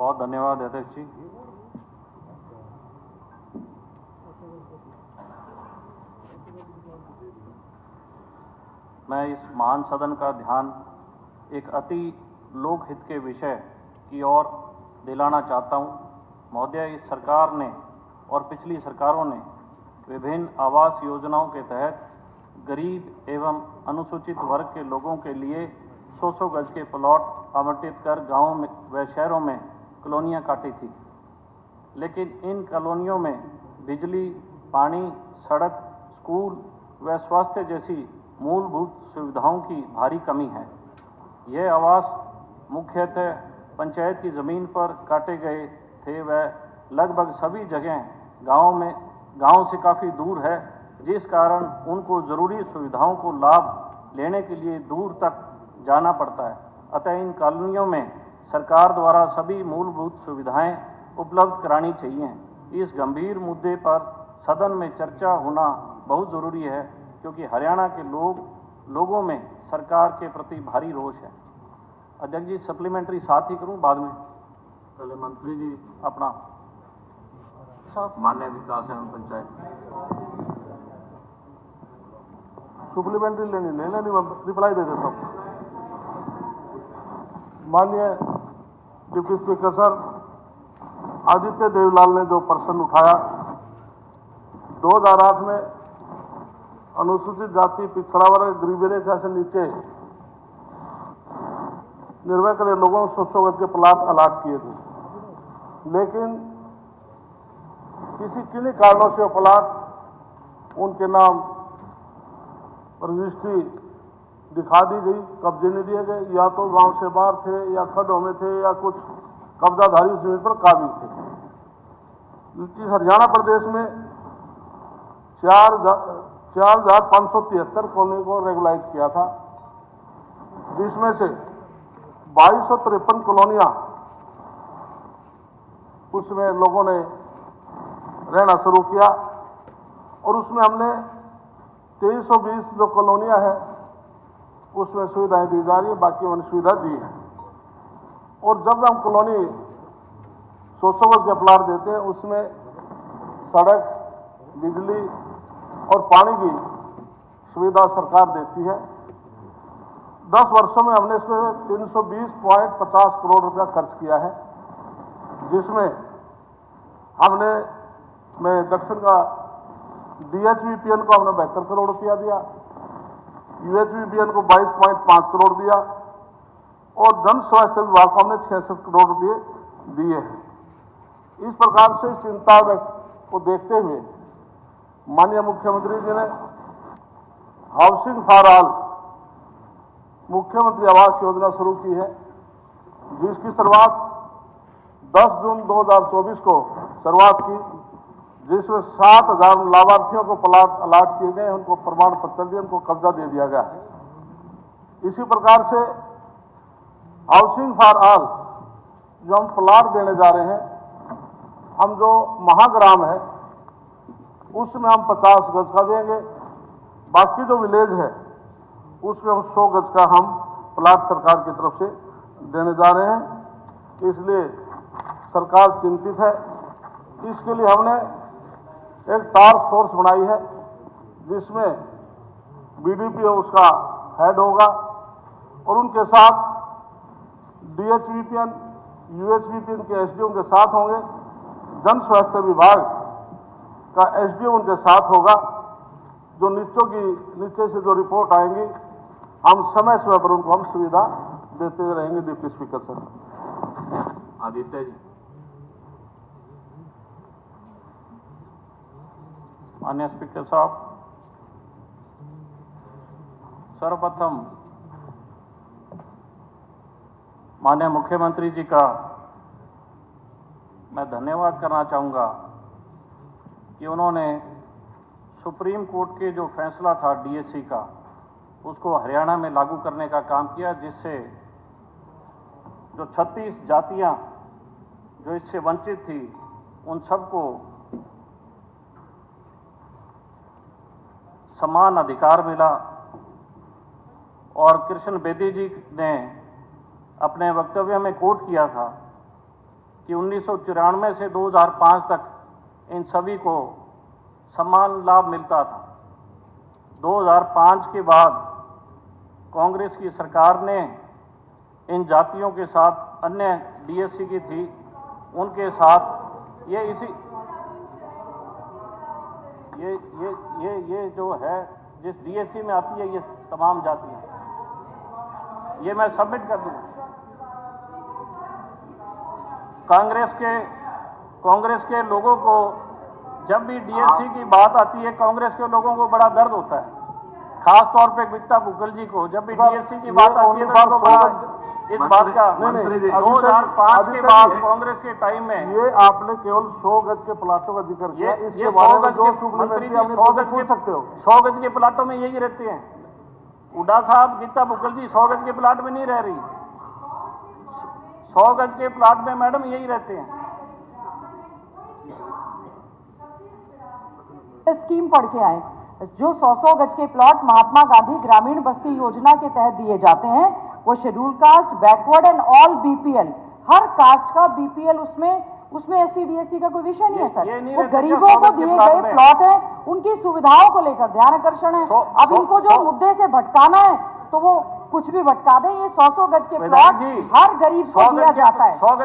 बहुत धन्यवाद अध्यक्ष जी। मैं इस महान सदन का ध्यान एक अति लोकहित के विषय की ओर दिलाना चाहता हूं। महोदय, इस सरकार ने और पिछली सरकारों ने विभिन्न आवास योजनाओं के तहत गरीब एवं अनुसूचित वर्ग के लोगों के लिए 100 गज के प्लॉट आवंटित कर गांवों में व शहरों में कॉलोनियां काटी थी, लेकिन इन कॉलोनियों में बिजली, पानी, सड़क, स्कूल व स्वास्थ्य जैसी मूलभूत सुविधाओं की भारी कमी है। यह आवास मुख्यतः पंचायत की ज़मीन पर काटे गए थे व लगभग सभी जगह गांव से काफ़ी दूर है, जिस कारण उनको ज़रूरी सुविधाओं को लाभ लेने के लिए दूर तक जाना पड़ता है। अतः इन कॉलोनियों में सरकार द्वारा सभी मूलभूत सुविधाएं उपलब्ध करानी चाहिए। इस गंभीर मुद्दे पर सदन में चर्चा होना बहुत ज़रूरी है, क्योंकि हरियाणा के लोगों में सरकार के प्रति भारी रोष है। अध्यक्ष जी, सप्लीमेंट्री साथ ही करूं बाद में? पहले मंत्री जी अपना माननीय विकास एवं पंचायत सप्लीमेंट्री लेनी नहीं लेनी, मैं रिप्लाई दे देता हूँ। माननीय deputy speaker sir, Aditya Devlal ने जो प्रश्न उठाया, 2008 में अनुसूचित जाति, पिछड़ा वर्ग, गरीबी रेखा से नीचे निर्भय करे लोगों को 100 गज के प्लाट अलाट किए थे, लेकिन किन्हीं कारणों से प्लाट उनके नाम रजिस्ट्री दिखा दी गई, कब्जे नहीं दिए गए, या तो गांव से बाहर थे या खड्डों में थे या कुछ कब्जाधारी उस जमीन पर काबिज थे। इस हरियाणा प्रदेश में 4,573 कॉलोनी को रेगुलाइज किया था, जिसमें से 2253 कॉलोनियां उसमें लोगों ने रहना शुरू किया, और उसमें हमने 2320 जो कॉलोनियां हैं उसमें सुविधाएं दी जा रही है, बाकी उन्होंने सुविधा दी है। और जब हम कॉलोनी 100 गज के प्लाट देते हैं, उसमें सड़क, बिजली और पानी की सुविधा सरकार देती है। 10 वर्षों में हमने इसमें 320.50 करोड़ रुपया खर्च किया है, जिसमें हमने दक्षिण का DHBPN को हमने 72 करोड़ रुपया दिया, UHBPN को 22.5 करोड़ दिया, और जन स्वास्थ्य विभाग को हमने 66 करोड़ रुपये दिए हैं। इस प्रकार से चिंता को देखते हुए माननीय मुख्यमंत्री जी ने हाउसिंग फॉर ऑल मुख्यमंत्री आवास योजना शुरू की है, जिसकी शुरुआत 10 जून 2024 को शुरुआत की, जिसमें 7,000 लाभार्थियों को प्लाट अलाट किए गए, उनको प्रमाण पत्र दिए, उनको कब्जा दे दिया गया है। इसी प्रकार से हाउसिंग फॉर ऑल जो हम प्लाट देने जा रहे हैं, हम जो महाग्राम है उसमें हम 50 गज का देंगे, बाकी जो विलेज है उसमें हम 100 गज का हम प्लाट सरकार की तरफ से देने जा रहे हैं। इसलिए सरकार चिंतित है। इसके लिए हमने एक टास्क फोर्स बनाई है, जिसमें BDPO उसका हेड होगा, और उनके साथ DHBPN, UHBPN के SDO उनके साथ होंगे, जन स्वास्थ्य विभाग का SDO उनके साथ होगा। जो नीचे से जो रिपोर्ट आएंगी, हम समय समय पर उनको हम सुविधा देते रहेंगे। Deputy speaker sir. Aditya ji. माननीय स्पीकर साहब, सर्वप्रथम माननीय मुख्यमंत्री जी का मैं धन्यवाद करना चाहूँगा कि उन्होंने सुप्रीम कोर्ट के जो फैसला था DSC का, उसको हरियाणा में लागू करने का काम किया, जिससे जो 36 जातियां जो इससे वंचित थी, उन सबको समान अधिकार मिला। और कृष्ण बेदी जी ने अपने वक्तव्य में कोट किया था कि 1994 से 2005 तक इन सभी को समान लाभ मिलता था। 2005 के बाद कांग्रेस की सरकार ने इन जातियों के साथ, अन्य डीएससी की थी उनके साथ ये जो है जिस डीएससी में आती है ये तमाम जातियां, ये मैं सबमिट कर दूंगा। कांग्रेस के लोगों को जब भी डीएससी की बात आती है, कांग्रेस के लोगों को बड़ा दर्द होता है, खास तौर पे गीता बुक्कल जी को जब भी डीएससी की बात आती है तो इनको बड़ा इस बात का 2005 के बाद कांग्रेस के टाइम में ये आपने केवल 100 गज के प्लाटों का जिक्र किया, ये इसके 100 बारे में गज जो के मंत्री जी 100 गज पूछ सकते हो। 100 गज के प्लाटों में यही रहते हैं। हुड्डा साहब, गीता बुक्कल जी 100 गज के प्लाट में नहीं रह रही, 100 गज के प्लाट में मैडम यही रहते हैं। स्कीम पढ़ के आए, जो 100 गज के प्लॉट महात्मा गांधी ग्रामीण बस्ती योजना के तहत दिए जाते हैं, वो schedule caste, backward and all BPL, हर कास्ट का बीपीएल, उसमें एससी डीएससी का कोई विषय नहीं है सर। वो गरीबों को दिए गए प्लॉट है, उनकी सुविधाओं को लेकर ध्यान आकर्षण है। अब इनको जो मुद्दे से भटकाना है तो वो कुछ भी भटका दें। ये 100 गज के प्लॉट हर गरीब को दिया जाता है। और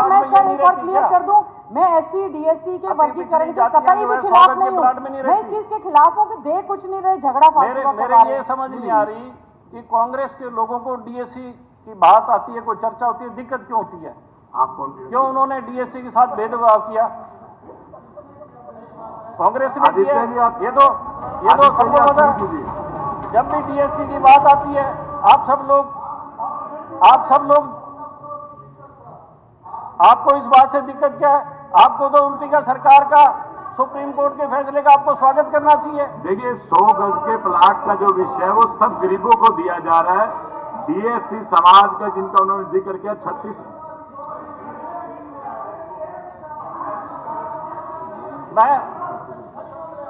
मैं सर एक बार क्लियर कर दूं, मैं एससी डीएससी के वर्गीकरण के कतई भी खिलाफ नहीं हूँ, मैं इस चीज के खिलाफ हूँ कि दे कुछ नहीं रहे, झगड़ा फालतू का मेरे ये समझ नहीं आ रही कि कांग्रेस के लोगों को डीएससी की बात आती है, कोई चर्चा होती है, दिक्कत क्यों होती है? क्यों उन्होंने डीएससी के साथ भेदभाव किया? कांग्रेस ने किया ये तो सबको पता है। जब भी डीएससी की बात आती है, आप सब लोग आपको इस बात से दिक्कत क्या है? आपको तो उल्टी का सरकार का, सुप्रीम कोर्ट के फैसले का आपको स्वागत करना चाहिए। देखिए, 100 गज के प्लाट का जो विषय है वो सब गरीबों को दिया जा रहा है। डीएससी समाज का जिनका उन्होंने जिक्र किया 36 मैं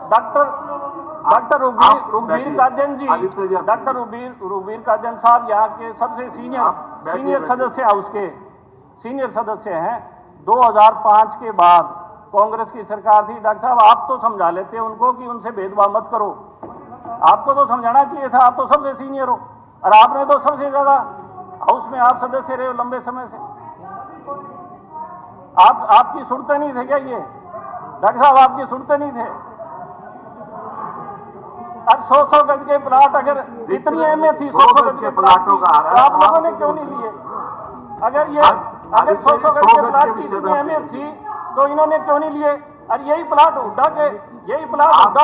डॉक्टर रुबीर कादन जी, डॉक्टर रुबीर कादन साहब यहाँ के सबसे सीनियर सदस्य हाउस के सीनियर सदस्य हैं। 2005 के बाद कांग्रेस की सरकार थी। डॉक्टर साहब, आप तो समझा लेते उनको कि उनसे भेदभाव मत करो, आपको तो समझाना चाहिए था, आप तो सबसे सीनियर हो और आपने तो सबसे ज्यादा हाउस में आप सदस्य रहे हो लंबे समय से। आपकी सुनते नहीं थे क्या? ये डॉक्टर साहब आपकी सुनते नहीं थे? अब 100 गज के प्लाट अगर इतनी अहमियत थी 100 गज के प्लाटों का, आप लोगों ने क्यों नहीं लिए? अगर 100 गज के प्लाट की इतनी अहमियत थी तो इन्होंने क्यों नहीं लिए? और यही प्लाट हुड्डा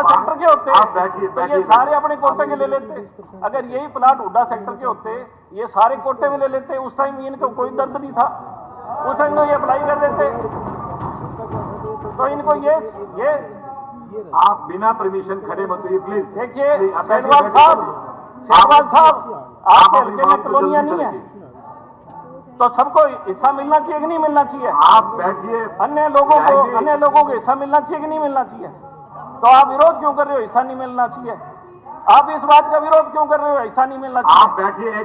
सेक्टर के होते तो ये सारे अपने कोटे के ले लेते। अगर यही प्लाट हुड्डा सेक्टर के होते, ये सारे कोटे में ले लेते। उस टाइम इनको कोई दर्द नहीं था, उस टाइम तो ये अप्लाई कर देते। तो इनको ये आप बिना परमिशन खड़े मत होइए प्लीज। देखिए सेहवाग साहब, आपके हल्के में कॉलोनियां नहीं है तो सबको हिस्सा मिलना चाहिए कि नहीं मिलना चाहिए? आप बैठिए। अन्य लोगों को हिस्सा मिलना चाहिए कि नहीं मिलना चाहिए? तो आप विरोध क्यों कर रहे हो? हिस्सा नहीं मिलना चाहिए। आप इस बात का विरोध क्यों कर रहे हो? हिस्सा नहीं मिलना चाहिए। आप बैठिए।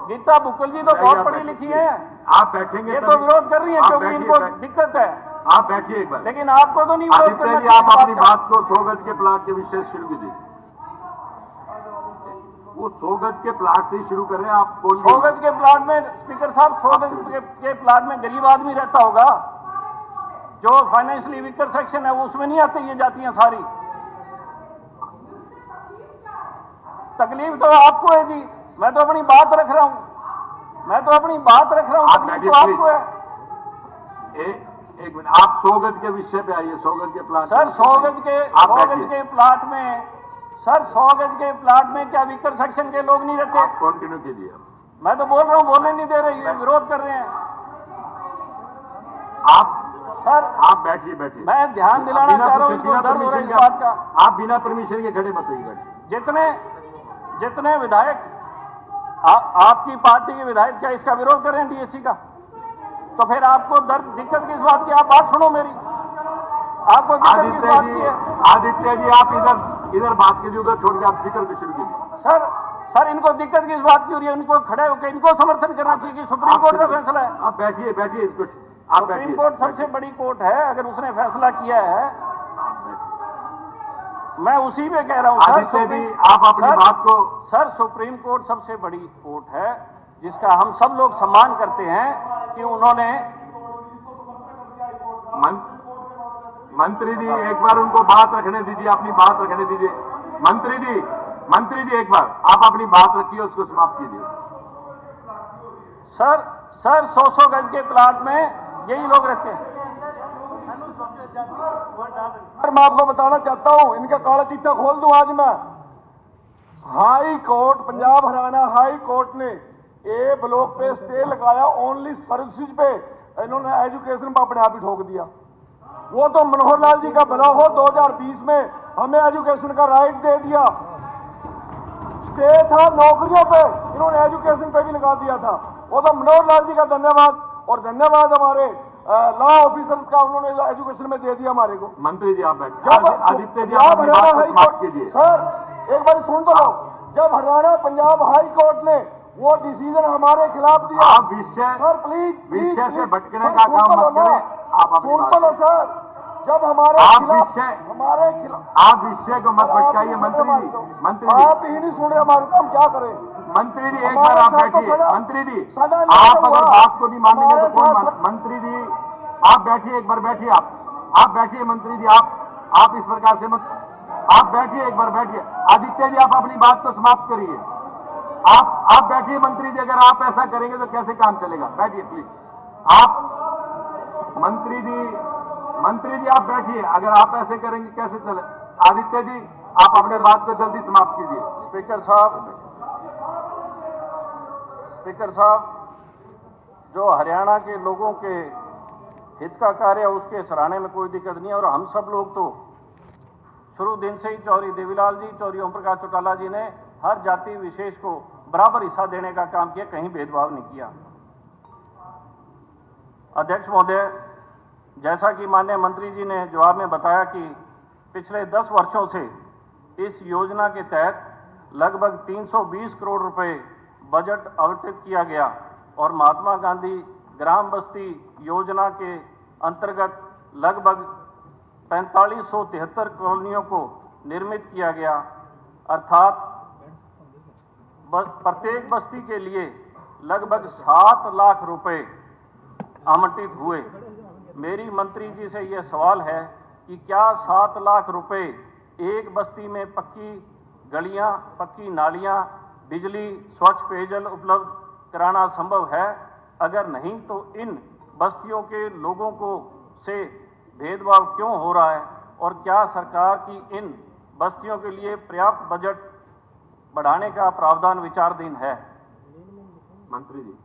गीता बुक्कल जी तो बहुत पढ़ी लिखी है, आप बैठेंगे, ये तो विरोध कर रही है क्योंकि इनको दिक्कत है। आप बैठिए एक बार, लेकिन आपको तो नहीं विरोध करना चाहिए। आप अपनी बात को 100 गज के प्लाट के विषय शुरू कीजिए। वो 100 गज के प्लाट से ही शुरू कर रहे हैं। आप 100 गज के प्लाट में स्पीकर साहब, 100 गज के प्लाट में गरीब आदमी रहता होगा, जो फाइनेंशियली वीकर सेक्शन है, वो उसमें नहीं आते ये जातियां सारी। तकलीफ तो आपको है जी, मैं तो अपनी बात रख रहा हूं, तकलीफ तो आपको है। एक मिनट, आप 100 गज के विषय पे आइए। 100 गज के प्लाट सर, 100 गज के प्लाट में सर 100 गज के प्लाट में क्या वीकर सेक्शन के लोग नहीं रहते? कंटिन्यू कीजिए। मैं तो बोल रहा हूं, बोलने नहीं दे रहे, ये विरोध कर रहे हैं। आप बैठिए। मैं ध्यान दिलाना चाह रहा हूं, इनको दर्द हो रहा है इस बात का। आप बिना परमिशन के खड़े मत होइए। जितने विधायक आपकी पार्टी के विधायक क्या इसका विरोध कर रहे हैं डीएससी का? तो फिर आपको दिक्कत किस बात की? आप बात सुनो मेरी, आपको दिक्कत किस बात की है? आदित्य जी, आप इधर बात कीजिए, उधर छोड़ के आप जिक्र भी शुरू कीजिए। सर इनको दिक्कत किस बात की हो रही है? इनको खड़े होकर इनको समर्थन करना चाहिए कि सुप्रीम कोर्ट का फैसला है। आप बैठिए इसको आप सुप्रीम बैठिए, कोर्ट सबसे बड़ी कोर्ट है, अगर उसने फैसला किया है मैं उसी पे कह रहा हूं सर। आदित्य जी, आप अपनी बात को सर, सुप्रीम कोर्ट सबसे बड़ी कोर्ट है जिसका हम सब लोग सम्मान करते हैं कि उन्होंने। मंत्री जी एक बार उनको बात रखने दीजिए, अपनी बात रखने दीजिए। मंत्री जी एक बार आप अपनी बात रखिए, उसको समाप्त कीजिए। सर 100 गज के प्लाट में यही लोग रहते हैं। मैं आपको बताना चाहता हूं, इनका काला चिट्ठा खोल दूं आज मैं। High court, Punjab Haryana high court ने ए ब्लॉक पे स्टे लगाया ओनली सर्विसेज पे, इन्होंने एजुकेशन पे अपने आप ही ठोक दिया। वो तो मनोहर लाल जी का भला हो, 2020 में हमें एजुकेशन का राइट दे दिया। स्टे था नौकरियों पे, इन्होंने एजुकेशन पे भी लगा दिया था। वो तो मनोहर लाल जी का धन्यवाद, और धन्यवाद हमारे लॉ ऑफिसर्स का, उन्होंने एजुकेशन में दे दिया हमारे को। मंत्री जी आप बैठिए। जब आदित्य जी आप अपनी बात को समाप्त कीजिए। सर एक बार सुन तो लो, जब हरियाणा पंजाब हाई कोर्ट ने वो डिसीजन हमारे खिलाफ दिया। आप सर प्लीज विषय से भटकने का काम मत करें। आप अपनी सुन बात तो लो सर, जब हमारे खिलाफ आप विषय को मत भटकाइए। मंत्री जी आप ही नहीं सुन रहे हमारे तो हम क्या करें। मंत्री जी एक बार आप बैठिए। मंत्री जी आप अगर बात को नहीं मानेंगे तो कौन मंत्री जी आप बैठिए, एक बार बैठिए। आप बैठिए मंत्री जी, आप इस प्रकार से मत, आप बैठिए, एक बार बैठिए। आदित्य जी आप अपनी बात को समाप्त करिए। आप बैठिए मंत्री जी, अगर आप ऐसा करेंगे तो कैसे काम चलेगा। बैठिए प्लीज। आप मंत्री जी आप बैठिए, अगर आप ऐसे करेंगे कैसे चले। आदित्य जी आप अपने बात को जल्दी समाप्त कीजिए। स्पीकर साहब, जो हरियाणा के लोगों के हित का कार्य है उसके सराहने में कोई दिक्कत नहीं है। और हम सब लोग तो शुरू दिन से ही चौधरी देवीलाल जी, चौधरी ओम प्रकाश चौटाला जी ने हर जाति विशेष को बराबर हिस्सा देने का काम किया, कहीं भेदभाव नहीं किया। अध्यक्ष महोदय, जैसा कि माननीय मंत्री जी ने जवाब में बताया कि पिछले 10 वर्षों से इस योजना के तहत लगभग 320 करोड़ रुपए बजट आवंटित किया गया और महात्मा गांधी ग्राम बस्ती योजना के अंतर्गत लगभग 4573 कॉलोनियों को निर्मित किया गया, अर्थात प्रत्येक बस्ती के लिए लगभग 7 लाख रुपए आवंटित हुए। मेरी मंत्री जी से यह सवाल है कि क्या 7 लाख रुपए एक बस्ती में पक्की गलियां, पक्की नालियां, बिजली, स्वच्छ पेयजल उपलब्ध कराना संभव है? अगर नहीं तो इन बस्तियों के लोगों को से भेदभाव क्यों हो रहा है और क्या सरकार की इन बस्तियों के लिए पर्याप्त बजट बढ़ाने का प्रावधान विचाराधीन है? मंत्री जी।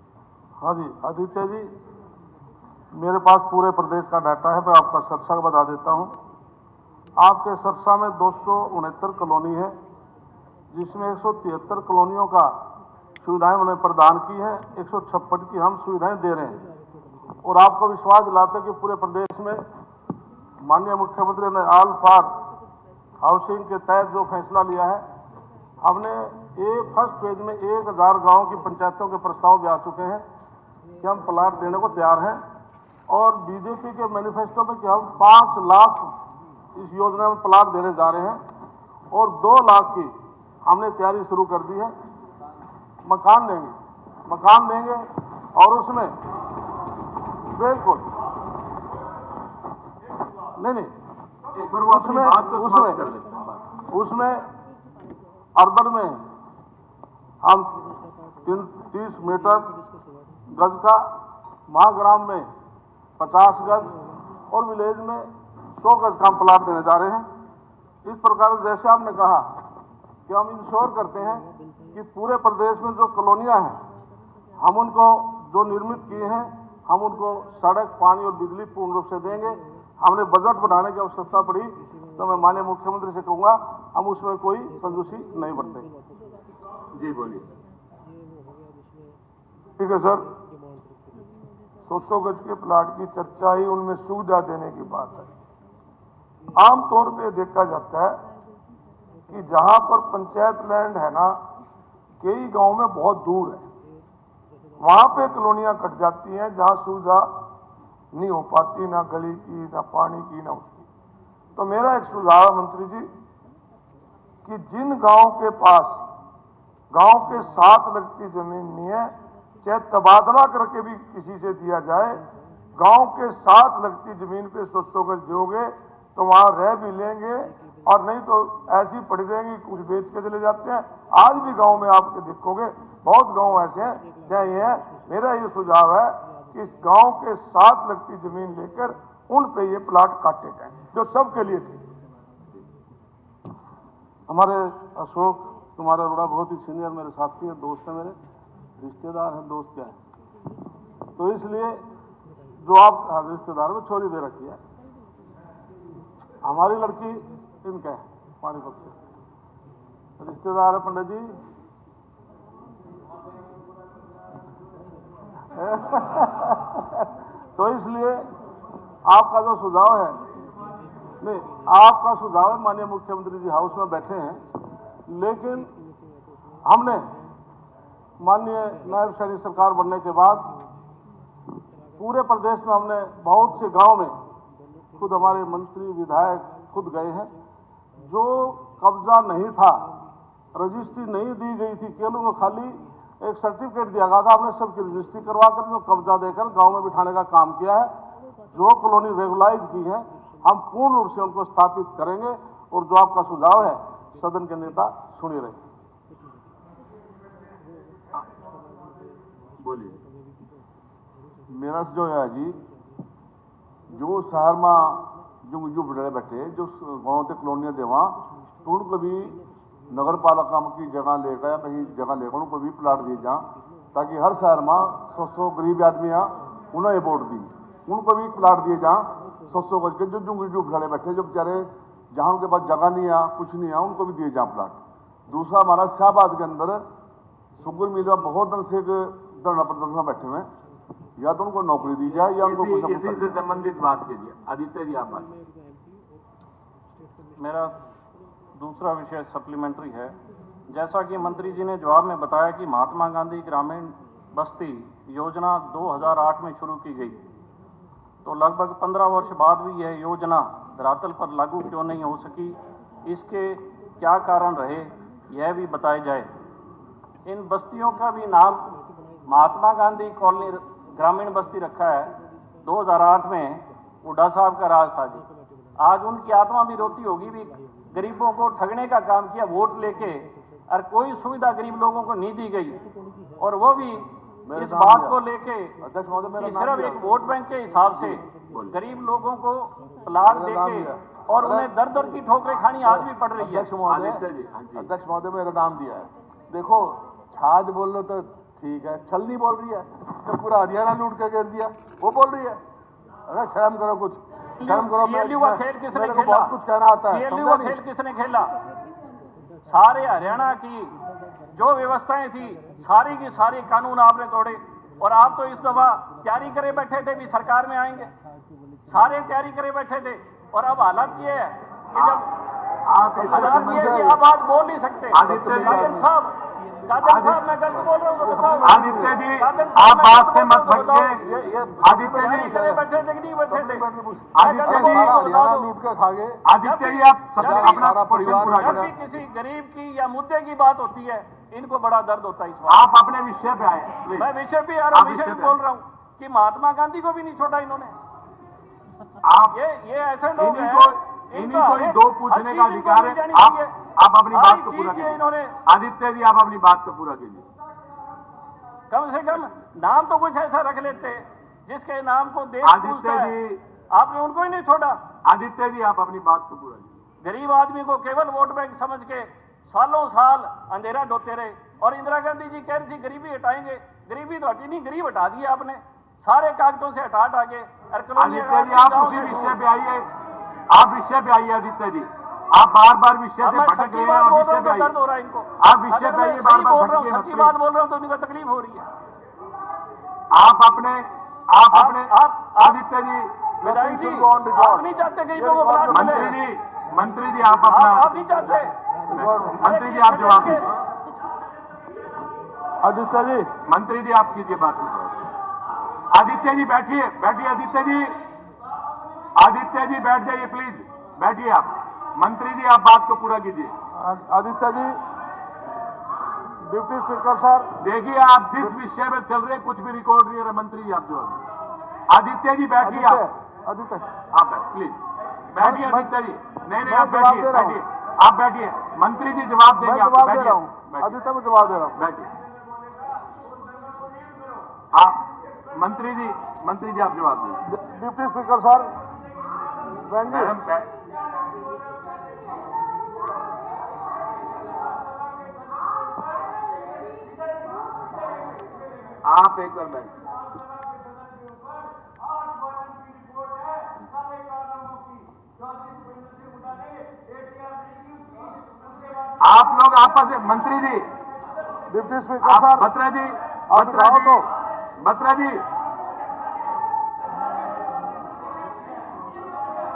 हाँ जी आदित्य जी, मेरे पास पूरे प्रदेश का डाटा है, मैं आपका सरसा बता देता हूँ। आपके सरसा में 269 कॉलोनी है, जिसमें 173 कॉलोनियों का सुविधाएं उन्हें प्रदान की है, 156 की हम सुविधाएं दे रहे हैं। और आपको विश्वास दिलाते हैं कि पूरे प्रदेश में माननीय मुख्यमंत्री ने ऑल फॉर हाउसिंग के तहत जो फैसला लिया है, हमने फर्स्ट फेज में 1000 गांव की पंचायतों के प्रस्ताव भी आ चुके हैं कि हम प्लाट देने को तैयार हैं। और बीजेपी के मैनिफेस्टो में कि हम 5 लाख इस योजना में प्लाट देने जा रहे हैं और 2 लाख की हमने तैयारी शुरू कर दी है। मकान देंगे और उसमें बिल्कुल नहीं उसमें अर्बन में हम 30 मीटर गज का, महाग्राम में 50 गज और विलेज में 100 गज का प्लाट देने जा रहे हैं। इस प्रकार जैसे आपने कहा कि हम इंश्योर करते हैं कि पूरे प्रदेश में जो कॉलोनियां हैं हम उनको जो निर्मित किए हैं हम उनको सड़क, पानी और बिजली पूर्ण रूप से देंगे। हमने बजट बढ़ाने की आवश्यकता पड़ी तो मैं माननीय मुख्यमंत्री से कहूंगा हम उसमें कोई कंजूसी नहीं बरतेंगे। जी बोलिए। ठीक है सर, 100 गज के प्लाट की चर्चा ही उनमें सुविधा देने की बात है। आमतौर पे देखा जाता है कि जहां पर पंचायत लैंड है ना, कई गांव में बहुत दूर है, वहां पे कॉलोनियां कट जाती हैं जहां सुविधा नहीं हो पाती, ना गली की, ना पानी की, ना उसकी। तो मेरा एक सुझाव है मंत्री जी कि जिन गांव के पास गांव के साथ लगती जमीन नहीं है, चाहे तबादला करके भी किसी से दिया जाए, गांव के साथ लगती जमीन पे 100 गज दोगे तो वहां रह भी लेंगे, और नहीं तो ऐसी पड़ी रहेंगी, कुछ बेच के चले जाते हैं। आज भी गांव में आपके देखोगे बहुत गांव ऐसे हैं जहाँ ये है। मेरा ये सुझाव है कि इस गांव के साथ लगती जमीन लेकर उन पे ये प्लाट काटे जाएं, जो सबके लिए ठीक। हमारे अशोक कुमार अरोड़ा बहुत ही सीनियर मेरे साथी हैं, दोस्त हैं, मेरे रिश्तेदार हैं, दोस्त क्या है, तो इसलिए जो आप रिश्तेदार में छोरी दे रखी है, हमारी लड़की इनका है पानीपत से, रिश्तेदार है पंडित जी। तो इसलिए आपका जो सुझाव है, नहीं आपका सुझाव है, माननीय मुख्यमंत्री जी हाउस में बैठे हैं, लेकिन हमने माननीय नायब शहरी सरकार बनने के बाद पूरे प्रदेश में हमने बहुत से गांव में खुद हमारे मंत्री विधायक खुद गए हैं। जो कब्जा नहीं था, रजिस्ट्री नहीं दी गई थी, केवल उनको खाली एक सर्टिफिकेट दिया गया था, हमने सबकी रजिस्ट्री करवा कर जो कब्जा देकर गांव में बिठाने का काम किया है। जो कॉलोनी रेगुलाइज की है हम पूर्ण रूप से उनको स्थापित करेंगे, और जो आपका सुझाव है सदन के नेता सुनी रहे। बोलिए। मेरा जो है जी, जो शहर में जो बड़े बैठे जो गाँव से कॉलोनियाँ देवा, तो उनको भी नगर पालिका की जगह लेकर या कहीं जगह लेकर उनको भी प्लाट दिए जा, ताकि हर शहर में 100 गरीब आदमी हैं उन्हें वोट दी, उनको भी प्लाट दिए जा 100 गज के, जो खड़े बैठे जो बेचारे जहाँ उनके पास जगह नहीं है, कुछ नहीं है, उनको भी दिए जा प्लाट। दूसरा हमारा शाहबाद के अंदर शुगर मिल में बहुत दिन से धरना प्रदर्शन में बैठे हुए, या तो उनको नौकरी दी जाए या उनको इसी से संबंधित बात कीजिए। आदित्य जी आप बात। मेरा दूसरा विषय सप्लीमेंट्री है। जैसा कि मंत्री जी ने जवाब में बताया कि महात्मा गांधी ग्रामीण बस्ती योजना 2008 में शुरू की गई, तो लगभग 15 वर्ष बाद भी यह योजना धरातल पर लागू क्यों नहीं हो सकी, इसके क्या कारण रहे, यह भी बताया जाए। इन बस्तियों का भी नाम महात्मा गांधी कॉलोनी ग्रामीण बस्ती रखा है। 2008 में हुड्डा साहब का राज था जी। आज उनकी आत्मा भी रोती होगी, भी गरीबों को ठगने का काम किया वोट लेके, और कोई सुविधा गरीब लोगों को नहीं दी गई, और वो भी इस बात को लेके कि सिर्फ एक वोट बैंक के हिसाब से गरीब लोगों को प्लाट देके और उन्हें दर दर की ठोकरें खानी आज भी पड़ रही है। अध्यक्ष महोदय मेरा नाम दिया है। देखो छाछ बोल लो तो ठीक है, छल नहीं बोल रही है, तो पूरा हरियाणा लूट के गिर दिया वो बोल रही है। अरे शर्म करो, कुछ शर्म करो। सीएलयू का खेल किसने खेला? बहुत कुछ कहना आता है। सीएलयू का खेल किसने खेला? सारे हरियाणा की जो व्यवस्थाएं थी सारी की सारी कानून आपने तोड़े, और आप तो इस दफा तैयारी करे बैठे थे भी सरकार में आएंगे, सारे तैयारी करे बैठे थे, और अब हालत ये है कि जब हालात ये है कि आप आज बोल नहीं सकते। कादर साहब मैं गलत बोल रहा हूँ तो बताओ। आदित्य जी आप बात से मत भटके। आदित्य जी बैठे थे कि नहीं बैठे थे? आदित्य जी हरियाणा लूट के खा गए। आदित्य जी आप अपना परिवार जब भी किसी गरीब की या मुद्दे की बात होती है इनको बड़ा दर्द होता है। इस बात आप अपने विषय पे आए। मैं विषय भी आ रहा हूँ, विषय भी बोल रहा हूँ कि महात्मा गांधी को भी नहीं छोड़ा इन्होंने। आप ये ऐसे लोग हैं, इन्हीं को ही दो पूछने का अधिकार है। आप अपनी बात को पूरा कीजिए। इन्होंने आदित्य जी आप अपनी बात को पूरा कीजिए। कम से कम नाम तो कुछ ऐसा रख लेते जिसके नाम को देश पूछता है। आपने उनको ही नहीं छोड़ा। आदित्य जी आप अपनी बात को पूरा कीजिए। गरीब आदमी को केवल वोट बैंक समझ के सालों साल अंधेरा ढोते रहे, और इंदिरा गांधी जी कह रही थी गरीबी हटाएंगे, गरीबी तो हटी नहीं, गरीब हटा दिया आपने, सारे कागजों से हटा के। आदित्य जी आप उसी विषय पे आइए, आप विषय पे आइए। आदित्य जी आप बार बार विषय से भटक रहे हैं, आप विषय पे आइए। दर्द हो रहा है इनको। आप विषय पे आइए, बार बार भटकिए मत। सच्ची बात बोल रहा हूँ तो इनको तकलीफ हो रही है। आप अपने आदित्य जी विधायक जी आप नहीं चाहते गरीबों को प्लाट मिले? मंत्री जी आप अपना आप नहीं चाहते? मंत्री जी आप जवाब दीजिए। आदित्य जी मंत्री जी आप कीजिए बात। आदित्य आदित्य जी बैठिए, बैठिए आदित्य जी, आदित्य जी बैठ जाइए प्लीज, बैठिए आप। मंत्री जी आप बात को पूरा कीजिए। Aditya ji, deputy speaker sir, देखिए आप जिस विषय में चल रहे कुछ भी रिकॉर्ड नहीं है। मंत्री जी आप जो आदित्य जी बैठिए, आदित्य आप प्लीज बैठिए आदित्य जी। नहीं आप बैठिए, बैठिए आप बैठिए, मंत्री जी जवाब देंगे आपको। जवाब दे रहा हूँ आदित्य, मैं जवाब दे रहा हूँ, बैठिए आप। मंत्री जी आप जवाब दीजिए। डिप्टी स्पीकर सर, मैडम आप एक बार बैठ। आप लोग आपस में, मंत्री जी, डिप्टी स्पीकर सर, बत्रा जी,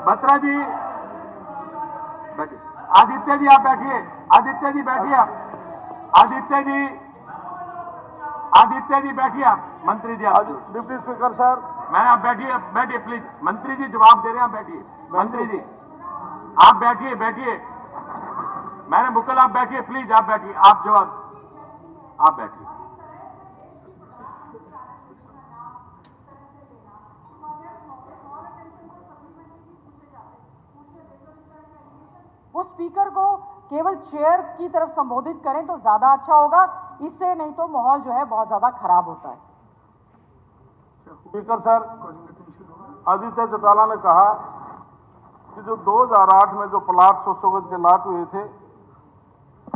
बत्रा जी बैठिए। आदित्य जी आप बैठिए, आदित्य जी बैठिए आप, आदित्य जी बैठिए आप। मंत्री जी आप, डिप्टी स्पीकर सर, मैंने आप बैठिए, बैठिए प्लीज। मंत्री जी जवाब दे रहे हैं, आप बैठिए। मंत्री जी आप बैठिए, बैठिए। मैंने मुकल आप बैठिए प्लीज, आप बैठिए, आप जवाब, आप बैठिए। वो स्पीकर को केवल चेयर की तरफ संबोधित करें तो ज्यादा अच्छा होगा, इससे नहीं तो माहौल जो है बहुत ज्यादा खराब होता है। स्पीकर सर, आदित्य चौटाला ने कहा कि जो 2008 में जो प्लाट 100 गज के लाट हुए थे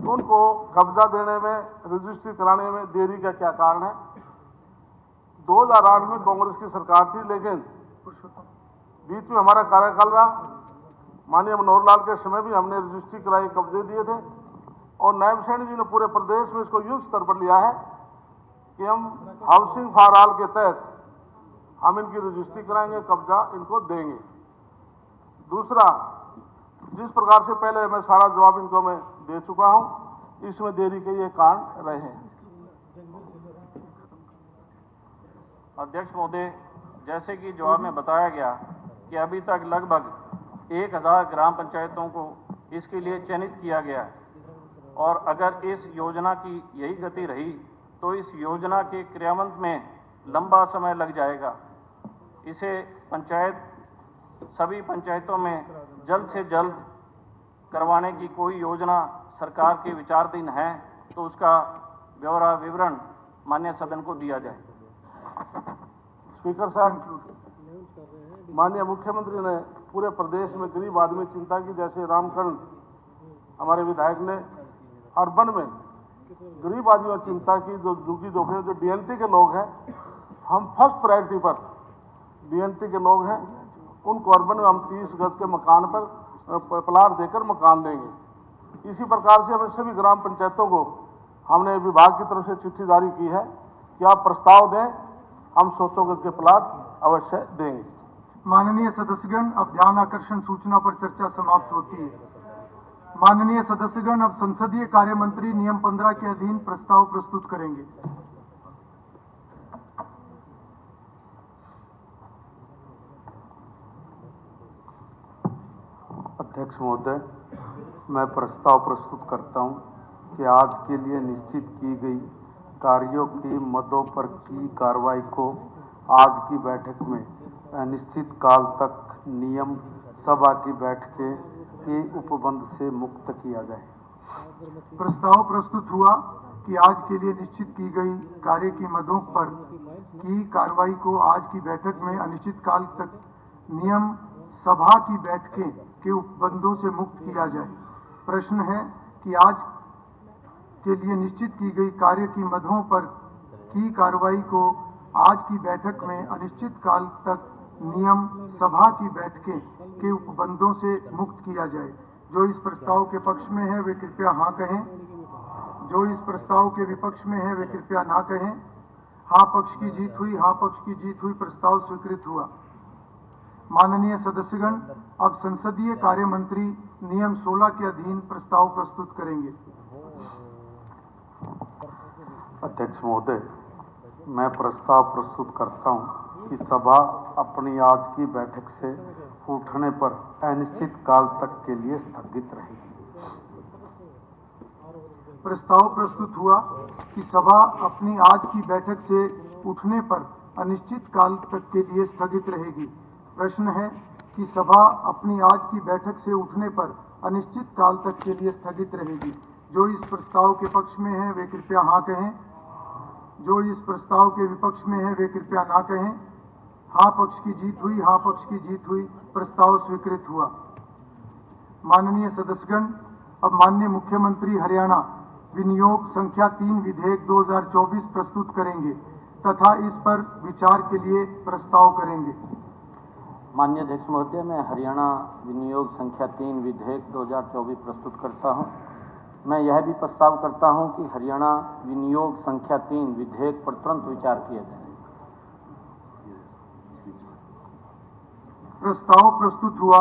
उनको कब्जा देने में, रजिस्ट्री कराने में देरी का क्या कारण है। 2008 में कांग्रेस की सरकार थी, लेकिन बीच में हमारा कार्यकाल रहा। माननीय मनोहर लाल के समय भी हमने रजिस्ट्री कराई, कब्जे दिए थे, और नायब सैनी जी ने पूरे प्रदेश में इसको युद्ध स्तर पर लिया है कि हम हाउसिंग फॉर ऑल के तहत हम इनकी रजिस्ट्री कराएंगे, कब्जा इनको देंगे। दूसरा, जिस प्रकार से पहले मैं सारा जवाब इनको मैं दे चुका हूं, इसमें देरी के ये कारण रहे हैं। अध्यक्ष महोदय, जैसे कि जवाब में बताया गया कि अभी तक लगभग 1000 ग्राम पंचायतों को इसके लिए चयनित किया गया है, और अगर इस योजना की यही गति रही तो इस योजना के क्रियान्वयन में लंबा समय लग जाएगा। इसे सभी पंचायतों में जल्द से जल्द करवाने की कोई योजना सरकार के विचाराधीन है तो उसका ब्यौरा विवरण माननीय सदन को दिया जाए। स्पीकर साहब, माननीय मुख्यमंत्री ने पूरे प्रदेश में गरीब आदमी चिंता की, जैसे रामकरण हमारे विधायक ने अर्बन में गरीब आदमियों चिंता की, जो झुग्गी झोपड़ियों, जो डीएनटी के लोग हैं, हम फर्स्ट प्रायोरिटी पर डीएनटी के लोग हैं, उनको अर्बन में हम 30 गज के मकान पर प्लाट देकर मकान देंगे। इसी प्रकार से हमें सभी ग्राम पंचायतों को हमने विभाग की तरफ से चिट्ठी जारी की है कि आप प्रस्ताव दें, हम 100 गज के प्लाट अवश्य देंगे। माननीय सदस्यगण, अब ध्यान आकर्षण सूचना पर चर्चा समाप्त होती है। माननीय सदस्यगण, अब संसदीय कार्य मंत्री नियम 15 के अधीन प्रस्ताव प्रस्तुत करेंगे। अध्यक्ष महोदय, मैं प्रस्ताव प्रस्तुत करता हूं कि आज के लिए निश्चित की गई कार्यों की मदों पर की कार्रवाई को आज की बैठक में अनिश्चित काल तक नियम सभा की बैठकें के उपबंध से मुक्त किया जाए। प्रस्ताव प्रस्तुत हुआ कि आज के लिए निश्चित की गई कार्य की मदों पर की कार्रवाई को आज की बैठक में अनिश्चित काल तक नियम सभा की बैठकें के उपबंधों से मुक्त किया जाए। प्रश्न है कि आज के लिए निश्चित की गई कार्य की मदों पर की कार्रवाई को आज की बैठक में अनिश्चित काल तक नियम सभा की बैठकें के उपबंधों से मुक्त किया जाए। जो इस प्रस्ताव के पक्ष में है वे कृपया हाँ कहें, जो इस प्रस्ताव के विपक्ष में है वे कृपया ना कहें। हाँ पक्ष की जीत हुई, हाँ पक्ष की जीत हुई, प्रस्ताव स्वीकृत हुआ। माननीय सदस्यगण, अब संसदीय कार्य मंत्री नियम 16 के अधीन प्रस्ताव प्रस्तुत करेंगे। अध्यक्ष महोदय, मैं प्रस्ताव प्रस्तुत करता हूं कि सभा अपनी आज की बैठक से उठने पर अनिश्चित काल तक के लिए स्थगित रहेगी। प्रस्ताव प्रस्तुत हुआ कि सभा अपनी आज की बैठक से उठने पर अनिश्चित काल तक के लिए स्थगित रहेगी। प्रश्न है कि सभा अपनी आज की बैठक से उठने पर अनिश्चित काल तक के लिए स्थगित रहेगी। जो इस प्रस्ताव के पक्ष में है वे कृपया हाँ कहें, जो इस प्रस्ताव के विपक्ष में है वे कृपया ना कहें। हाँ पक्ष की जीत हुई, हाँ पक्ष की जीत हुई, प्रस्ताव स्वीकृत हुआ। माननीय सदस्यगण, अब माननीय मुख्यमंत्री हरियाणा विनियोग संख्या 3 विधेयक 2024 प्रस्तुत करेंगे तथा इस पर विचार के लिए प्रस्ताव करेंगे। माननीय अध्यक्ष महोदय, मैं हरियाणा विनियोग संख्या 3 विधेयक 2024 प्रस्तुत करता हूं। मैं यह भी प्रस्ताव करता हूं कि हरियाणा विनियोग संख्या 3 विधेयक पर तुरंत विचार किया जाए। प्रस्ताव प्रस्तुत हुआ